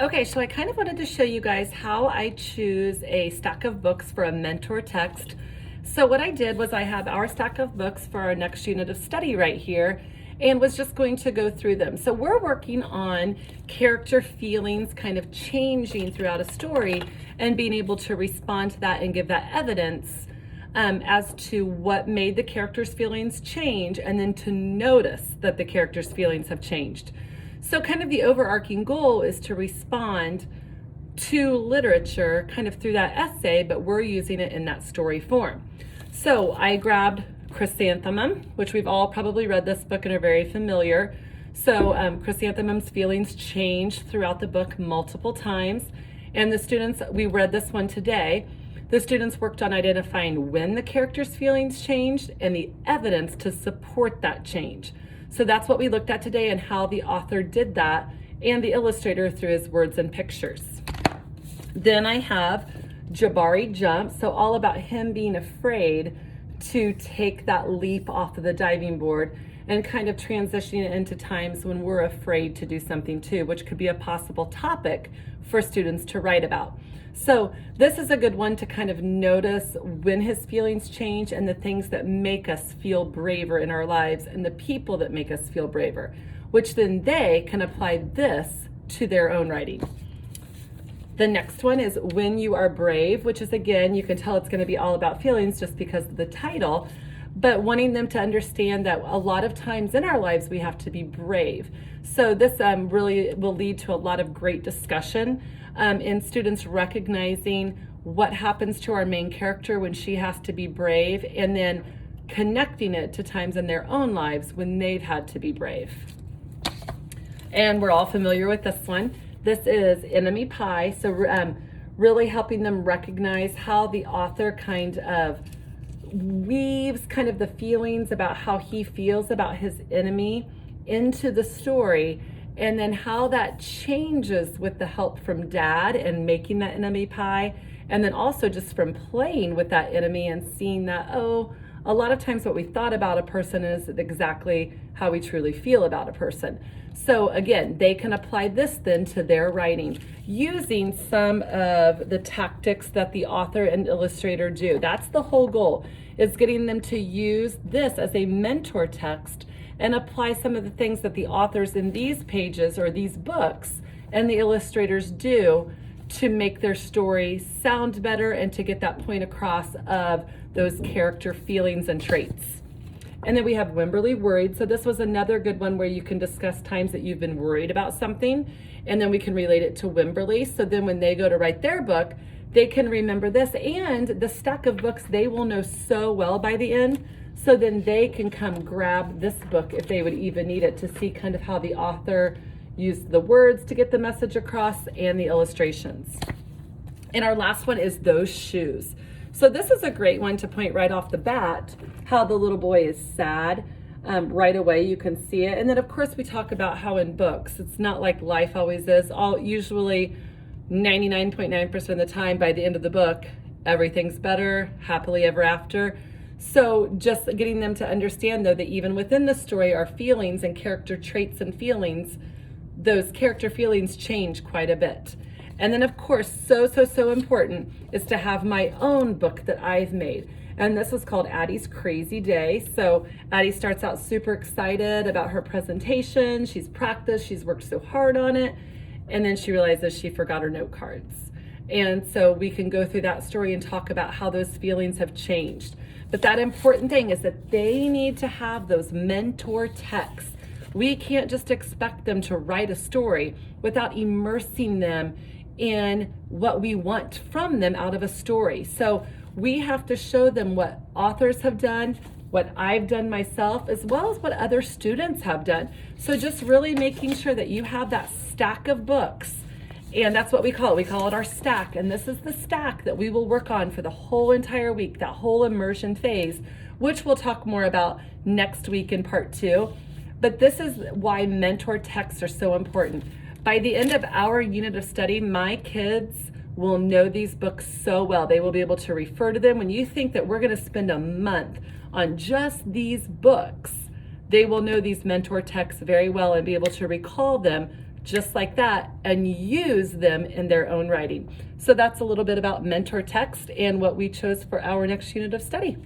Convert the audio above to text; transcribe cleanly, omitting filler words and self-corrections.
Okay, so I kind of wanted to show you guys how I choose a stack of books for a mentor text. So what I did was I have our stack of books for our next unit of study right here and was just going to go through them. So we're working on character feelings kind of changing throughout a story and being able to respond to that and give that evidence as to what made the character's feelings change, and then to notice that the character's feelings have changed. So kind of the overarching goal is to respond to literature kind of through that essay, but we're using it in that story form. So I grabbed Chrysanthemum, which we've all probably read this book and are very familiar. So Chrysanthemum's feelings change throughout the book multiple times. And the students, we read this one today, the students worked on identifying when the character's feelings changed and the evidence to support that change. So that's what we looked at today and how the author did that and the illustrator through his words and pictures. Then I have Jabari Jump, so all about him being afraid to take that leap off of the diving board and kind of transitioning it into times when we're afraid to do something too, which could be a possible topic for students to write about. So this is a good one to kind of notice when his feelings change and the things that make us feel braver in our lives and the people that make us feel braver, which then they can apply this to their own writing. The next one is When You Are Brave, which is, again, you can tell it's going to be all about feelings just because of the title, but wanting them to understand that a lot of times in our lives we have to be brave. So this really will lead to a lot of great discussion in students recognizing what happens to our main character when she has to be brave, and then connecting it to times in their own lives when they've had to be brave. And we're all familiar with this one. This is Enemy Pie. So really helping them recognize how the author kind of weaves kind of the feelings about how he feels about his enemy into the story, and then how that changes with the help from dad and making that enemy pie, and then also just from playing with that enemy and seeing that, oh, a lot of times what we thought about a person is exactly how we truly feel about a person. So again, they can apply this then to their writing using some of the tactics that the author and illustrator do. That's the whole goal, is getting them to use this as a mentor text and apply some of the things that the authors in these pages or these books and the illustrators do to make their story sound better and to get that point across of those character feelings and traits. And then we have Wimberly Worried. So this was another good one where you can discuss times that you've been worried about something, and then we can relate it to Wimberly. So then when they go to write their book, they can remember this, and the stack of books they will know so well by the end. So then they can come grab this book if they would even need it, to see kind of how the author used the words to get the message across and the illustrations. And our last one is Those Shoes. So this is a great one to point right off the bat how the little boy is sad. Right away you can see it. And then of course we talk about how in books it's not like life always is. Usually 99.9% of the time by the end of the book everything's better, happily ever after. So just getting them to understand though that even within the story our feelings and character traits and feelings, those character feelings change quite a bit. And then of course, so important is to have my own book that I've made. And this is called Addie's Crazy Day. So Addie starts out super excited about her presentation. She's practiced, she's worked so hard on it. And then she realizes she forgot her note cards. And so we can go through that story and talk about how those feelings have changed. But that important thing is that they need to have those mentor texts. We can't just expect them to write a story without immersing them in what we want from them out of a story. So we have to show them what authors have done, what I've done myself, as well as what other students have done. So just really making sure that you have that stack of books. And that's what we call it. We call it our stack. And this is the stack that we will work on for the whole entire week, that whole immersion phase, which we'll talk more about next week in part 2. But this is why mentor texts are so important. By the end of our unit of study, my kids will know these books so well. They will be able to refer to them. When you think that we're going to spend a month on just these books, they will know these mentor texts very well and be able to recall them just like that and use them in their own writing. So that's a little bit about Mentor Text and what we chose for our next unit of study.